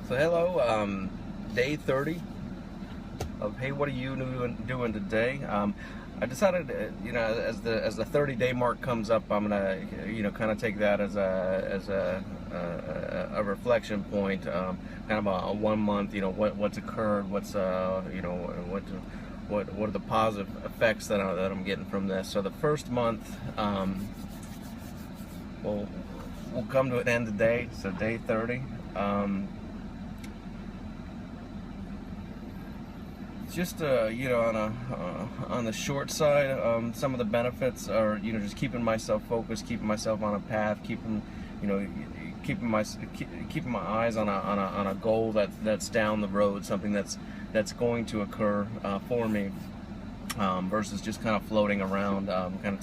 So hello, day 30 of Hey, what are you doing today? I decided, as the 30-day mark comes up, I'm gonna, kind of take that as a reflection point, kind of a 1 month, what's occurred, what are the positive effects that I'm getting from this. So the first month, will come to an end today. So day 30. Just on the short side, some of the benefits are just keeping myself focused, keeping myself on a path, keeping my eyes on a goal that's down the road, something that's going to occur for me, versus just kind of floating around, kind of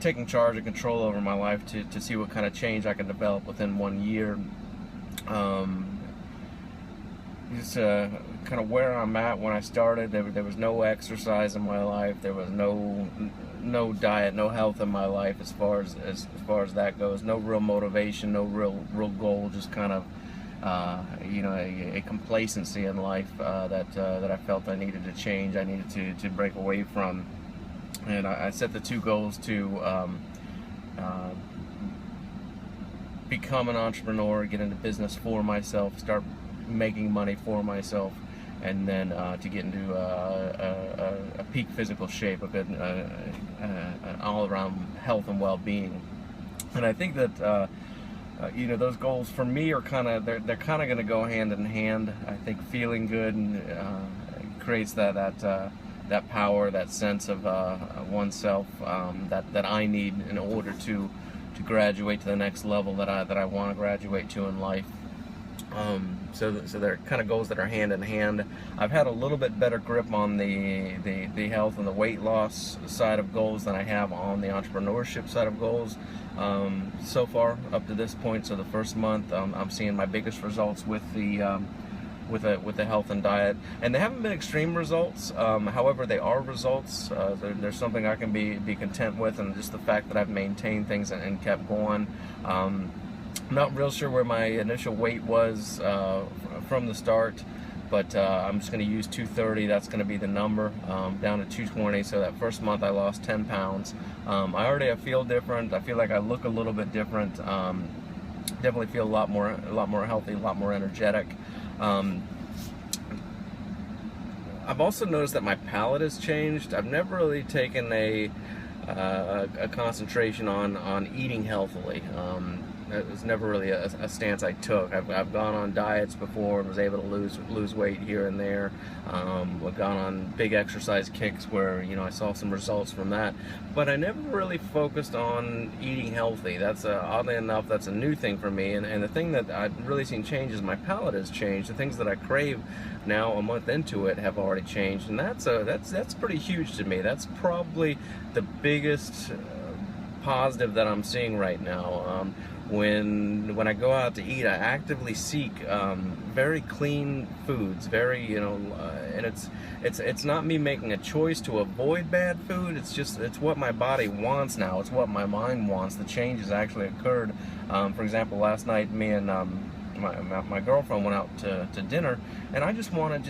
taking charge and control over my life to see what kind of change I can develop within 1 year. Just kind of where I'm at. When I started, there was no exercise in my life. There was no diet, no health in my life as far as that goes. No real motivation, no real goal. Just kind of a complacency in life that I felt I needed to change. I needed to break away from. And I set the two goals to become an entrepreneur, get into business for myself, start making money for myself, and then to get into a peak physical shape, a good all-around health and well-being. And I think that those goals for me are they're kind of going to go hand in hand. I think feeling good and creates that power, that sense of oneself that I need in order to graduate to the next level that I want to graduate to in life. So they're kind of goals that are hand in hand. I've had a little bit better grip on the health and the weight loss side of goals than I have on the entrepreneurship side of goals so far up to this point. So the first month, I'm seeing my biggest results with the health and diet, and they haven't been extreme results. However, they are results. There's something I can be content with, and just the fact that I've maintained things and kept going. Not real sure where my initial weight was from the start, but I'm just going to use 230. That's going to be the number, down to 220. So that first month I lost 10 pounds. I feel different. I feel like I look a little bit different. Definitely feel a lot more healthy, a lot more energetic. I've also noticed that my palate has changed. I've never really taken a concentration on eating healthily. It was never really a stance I took. I've gone on diets before and was able to lose weight here and there. I've gone on big exercise kicks where I saw some results from that, but I never really focused on eating healthy. That's oddly enough, that's a new thing for me. And the thing that I've really seen change is my palate has changed. The things that I crave now, a month into it, have already changed, and that's pretty huge to me. That's probably the biggest positive that I'm seeing right now. When I go out to eat, I actively seek very clean foods, and it's not me making a choice to avoid bad food. It's what my body wants now. It's what my mind wants. The change has actually occurred. For example, last night, me and my girlfriend went out to dinner, and I just wanted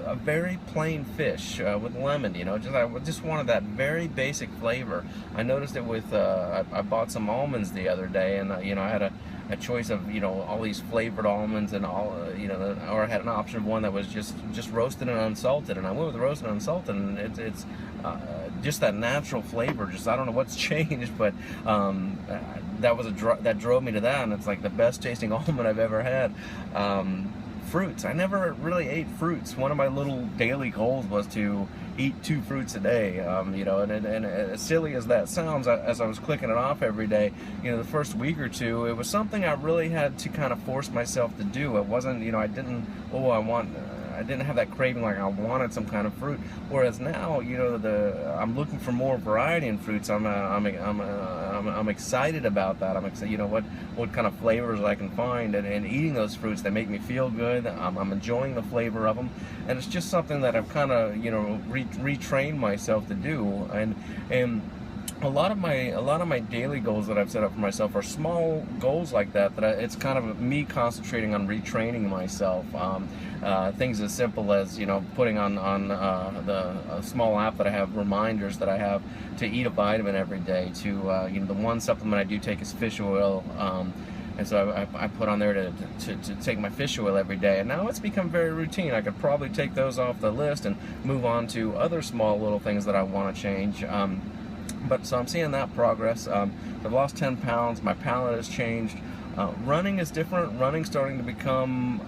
a very plain fish with lemon. I just wanted that very basic flavor. I noticed it with I bought some almonds the other day, and I had a choice of all these flavored almonds and all or I had an option of one that was just roasted and unsalted, and I went with the roasted and unsalted, and it's just that natural flavor. I don't know what's changed, but that drove me to that, and it's like the best tasting almond I've ever had. Fruits. I never really ate fruits. One of my little daily goals was to eat 2 fruits a day. And as silly as that sounds, as I was clicking it off every day, the first week or two, it was something I really had to kind of force myself to do. It wasn't, I didn't have that craving like I wanted some kind of fruit. Whereas now, I'm looking for more variety in fruits. I'm excited about that. I'm excited, what kind of flavors I can find, and eating those fruits, they make me feel good. I'm enjoying the flavor of them, and it's just something that I've kind of retrained myself to do. And a lot of my daily goals that I've set up for myself are small goals like that. It's kind of me concentrating on retraining myself. Things as simple as, you know, putting on the small app that I have, reminders that I have to eat a vitamin every day. To you know, the one supplement I do take is fish oil. And so I put on there to take my fish oil every day, and now it's become very routine. I could probably take those off the list and move on to other small little things that I want to change. But so I'm seeing that progress. I've lost 10 pounds. My palate has changed. Running is different. Running's starting to become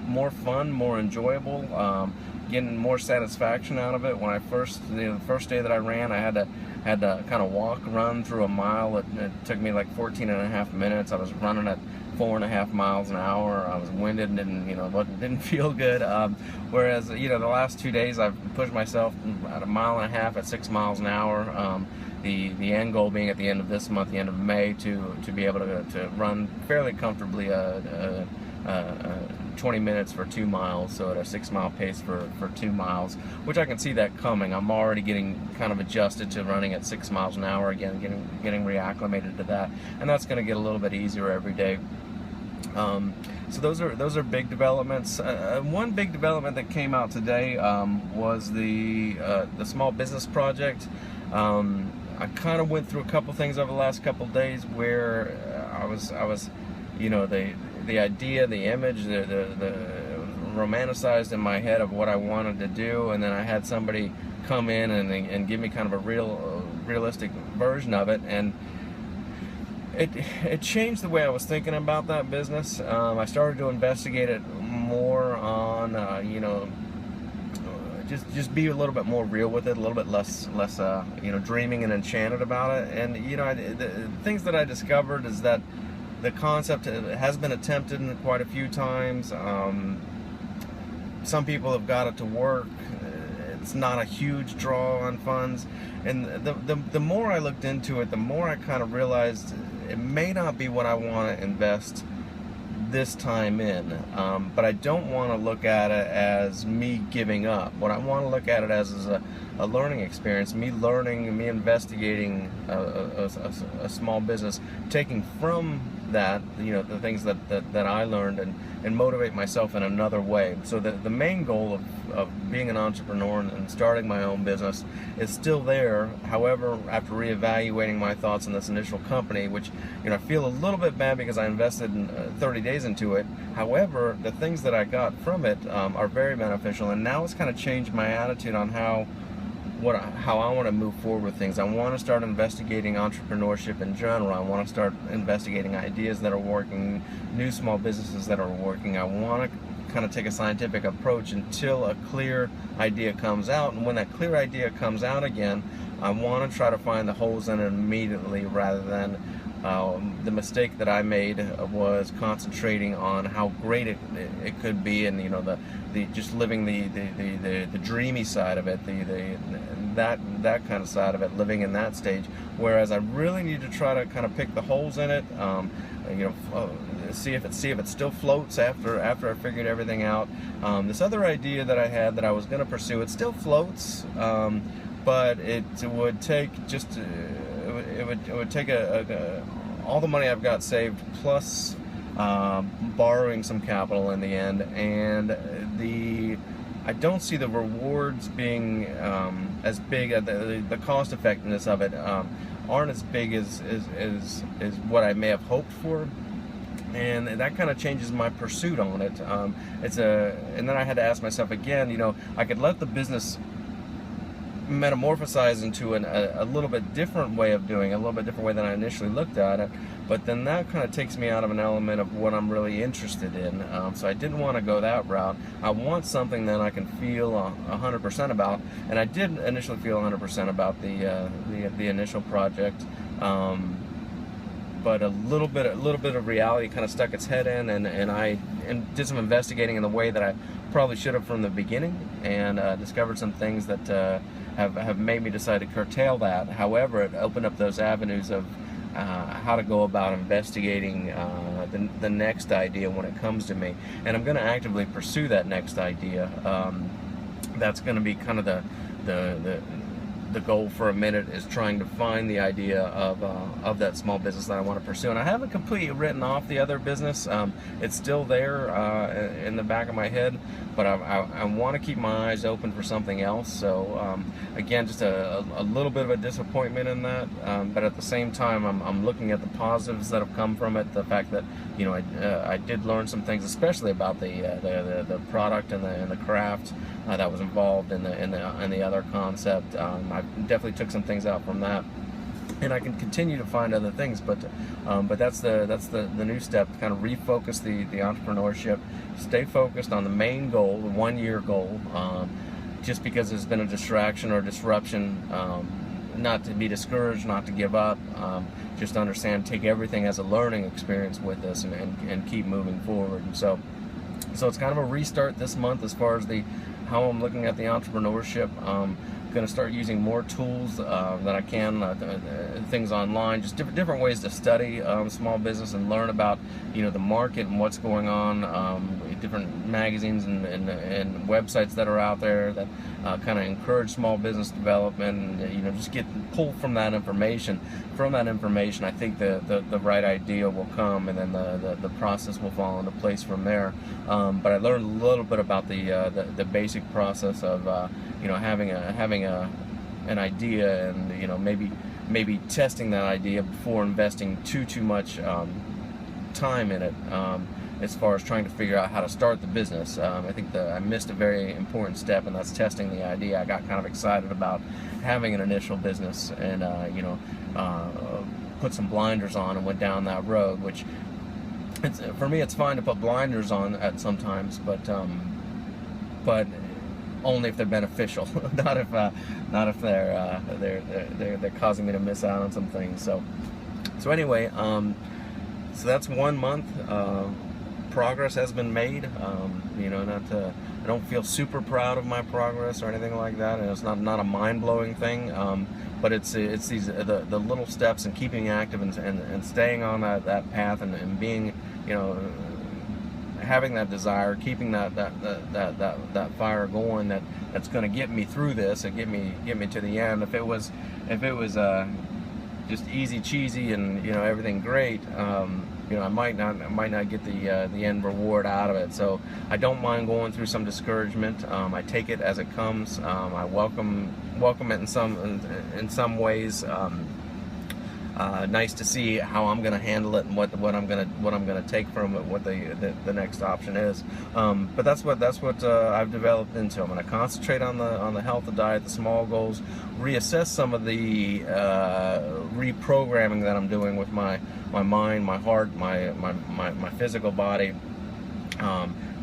more fun, more enjoyable. Getting more satisfaction out of it. When I first, you know, the first day that I ran, I had to kind of run through a mile. It took me like 14 and a half minutes. I was running at 4.5 miles an hour. I was winded and didn't feel good. Whereas, you know, the last 2 days I've pushed myself at 1.5 miles at 6 miles an hour. The end goal being at the end of this month, the end of May, to be able to run fairly comfortably 20 minutes for 2 miles, so at a 6 mile pace for 2 miles, which I can see that coming. I'm already getting kind of adjusted to running at 6 miles an hour again, getting reacclimated to that, and that's going to get a little bit easier every day. So those are big developments. One big development that came out today was the small business project. I kind of went through a couple things over the last couple days where I was, you know, the idea, the image, the romanticized in my head of what I wanted to do, and then I had somebody come in and give me kind of a realistic version of it, and it changed the way I was thinking about that business. I started to investigate it more on, you know, just be a little bit more real with it, a little bit less you know, dreaming and enchanted about it. And, you know, the things that I discovered is that the concept has been attempted quite a few times. Some people have got it to work. It's not a huge draw on funds. And the more I looked into it, the more I kind of realized it may not be what I want to invest this time in. But I don't want to look at it as me giving up. What I want to look at it as is a learning experience, me learning, me investigating a small business, taking from that, you know, the things that I learned, and motivate myself in another way. So the main goal of being an entrepreneur and starting my own business is still there. However, after reevaluating my thoughts on this initial company, which, you know, I feel a little bit bad because I invested in 30 days into it. However, the things that I got from it are very beneficial, and now it's kind of changed my attitude on how I want to move forward with things. I want to start investigating entrepreneurship in general. I want to start investigating ideas that are working, new small businesses that are working. I want to kind of take a scientific approach until a clear idea comes out, and when that clear idea comes out again, I want to try to find the holes in it immediately, rather than the mistake that I made was concentrating on how great it could be, and, you know, the just living the dreamy side of it, that kind of side of it, living in that stage. Whereas I really need to try to kind of pick the holes in it, you know, see if it still floats after I figured everything out. This other idea that I had that I was going to pursue, it still floats, but it would take it would take all the money I've got saved, plus borrowing some capital in the end, and I don't see the rewards being as big. The cost effectiveness of it aren't as big as what I may have hoped for, and that kind of changes my pursuit on it. And then I had to ask myself again, you know, I could let the business metamorphosize into a little bit different way of doing it, a little bit different way than I initially looked at it, but then that kind of takes me out of an element of what I'm really interested in. So I didn't want to go that route. I want something that I can feel 100% about, and I did initially feel 100% about the initial project, but a little bit of reality kind of stuck its head in, and I did some investigating in the way that I probably should have from the beginning, and discovered some things that have made me decide to curtail that. However, it opened up those avenues of how to go about investigating the next idea when it comes to me, and I'm going to actively pursue that next idea. That's going to be kind of the goal for a minute is trying to find the idea of that small business that I want to pursue. And I haven't completely written off the other business. It's still there in the back of my head, but I want to keep my eyes open for something else. So again, just a little bit of a disappointment in that, but at the same time, I'm looking at the positives that have come from it. The fact that, you know, I did learn some things, especially about the product and the craft that was involved in the other concept. I definitely took some things out from that, and I can continue to find other things. But that's the new step. To kind of refocus the entrepreneurship, stay focused on the main goal, the 1-year goal. Just because there's been a distraction or disruption, not to be discouraged, not to give up. Just understand, take everything as a learning experience with this, and keep moving forward. And so it's kind of a restart this month as far as how I'm looking at the entrepreneurship. Going to start using more tools that I can, things online, just different ways to study small business and learn about, you know, the market and what's going on, different magazines and websites that are out there that kind of encourage small business development, and, you know, just get pulled from that information. From that information, I think the right idea will come, and then the process will fall into place from there. But I learned a little bit about the basic process of you know, having an idea, and, you know, maybe testing that idea before investing too much time in it, as far as trying to figure out how to start the business. I think I missed a very important step, and that's testing the idea. I got kind of excited about having an initial business, and you know, put some blinders on and went down that road, which for me, it's fine to put blinders on at sometimes, but only if they're beneficial, not if they're causing me to miss out on some things. So anyway, so that's 1 month. Progress has been made. You know, I don't feel super proud of my progress or anything like that, and it's not a mind-blowing thing. But it's these the little steps, and keeping active, and staying on that path, and being, you know, having that desire, keeping that fire going, that's going to get me through this and get me to the end. If it was just easy cheesy and, you know, everything great, you know, I might not get the end reward out of it. So I don't mind going through some discouragement. I take it as it comes. I welcome it in some ways. Nice to see how I'm going to handle it, and what I'm going to take from it, what the next option is. But that's what I've developed into. I'm going to concentrate on the health, the diet, the small goals, reassess some of the reprogramming that I'm doing with my mind, my heart, my physical body.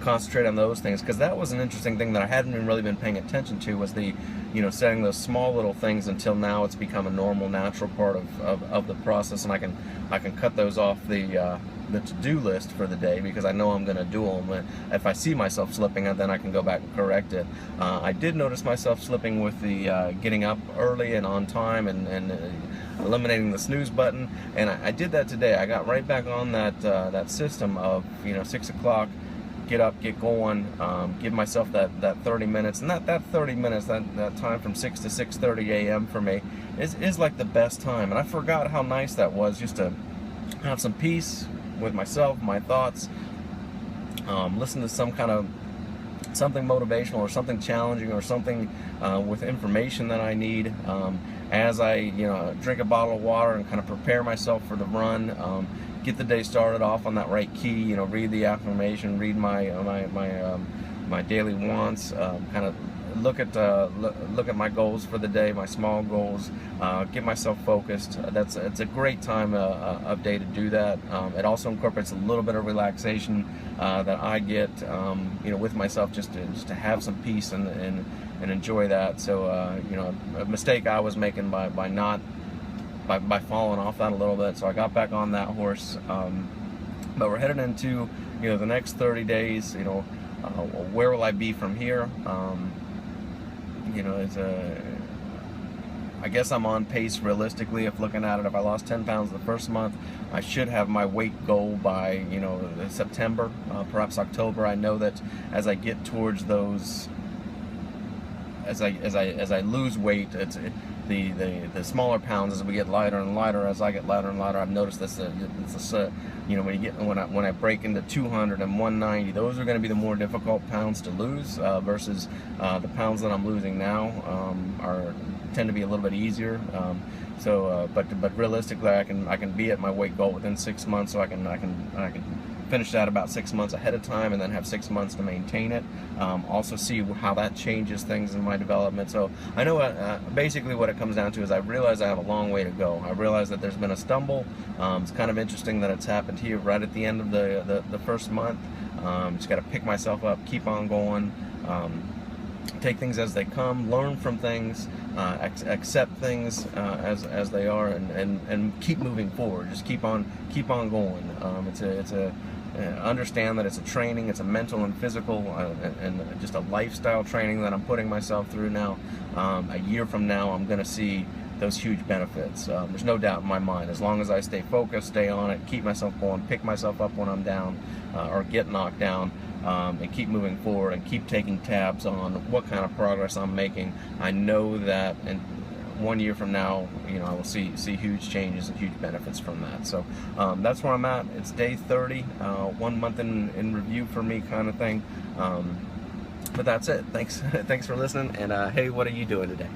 Concentrate on those things, because that was an interesting thing that I hadn't really been paying attention to, was the, you know, setting those small little things, until now it's become a normal, natural part of the process, and I can cut those off the to-do list for the day, because I know I'm going to do them. If I see myself slipping, then I can go back and correct it. I did notice myself slipping with the getting up early and on time, and eliminating the snooze button, and I did that today. I got right back on that system of, you know, 6 o'clock. Get up, get going, give myself that 30 minutes, and that 30 minutes, that time from 6 to 6:30 a.m. for me is like the best time. And I forgot how nice that was, just to have some peace with myself, my thoughts, listen to something motivational, or something challenging, or something with information that I need, as I, you know, drink a bottle of water and kind of prepare myself for the run. Get the day started off on that right key, you know, read the affirmation, read my daily wants, kind of look at my goals for the day, my small goals, get myself focused. It's a great time of day to do that. It also incorporates a little bit of relaxation that I get, you know, with myself, just to have some peace and enjoy that. So you know, a mistake I was making by falling off that a little bit, so I got back on that horse. But we're headed into, you know, the next 30 days. You know, where will I be from here? You know, I guess I'm on pace realistically, if looking at it. If I lost 10 pounds the first month, I should have my weight goal by, you know, September, perhaps October. I know that as I get towards those, as I lose weight, the smaller pounds as we get lighter and lighter. As I get lighter and lighter, I've noticed this. You know, when I break into 200 and 190, those are going to be the more difficult pounds to lose versus the pounds that I'm losing now tend to be a little bit easier. But realistically, I can be at my weight goal within 6 months, so I can finish that about 6 months ahead of time, and then have 6 months to maintain it. Also see how that changes things in my development. So I know basically what it comes down to is I realize I have a long way to go. I realize that there's been a stumble. It's kind of interesting that it's happened here right at the end of the first month. Just got to pick myself up, keep on going. Take things as they come, learn from things, accept things as they are, and keep moving forward. Just keep on going. Understand that it's a training, it's a mental and physical and just a lifestyle training that I'm putting myself through now. A year from now, I'm going to see those huge benefits. There's no doubt in my mind. As long as I stay focused, stay on it, keep myself going, pick myself up when I'm down or get knocked down, and keep moving forward and keep taking tabs on what kind of progress I'm making, I know that in 1 year from now, you know, I will see huge changes and huge benefits from that. So that's where I'm at. It's day 30, 1 month in review for me, kind of thing. But that's it. Thanks for listening. And hey, what are you doing today?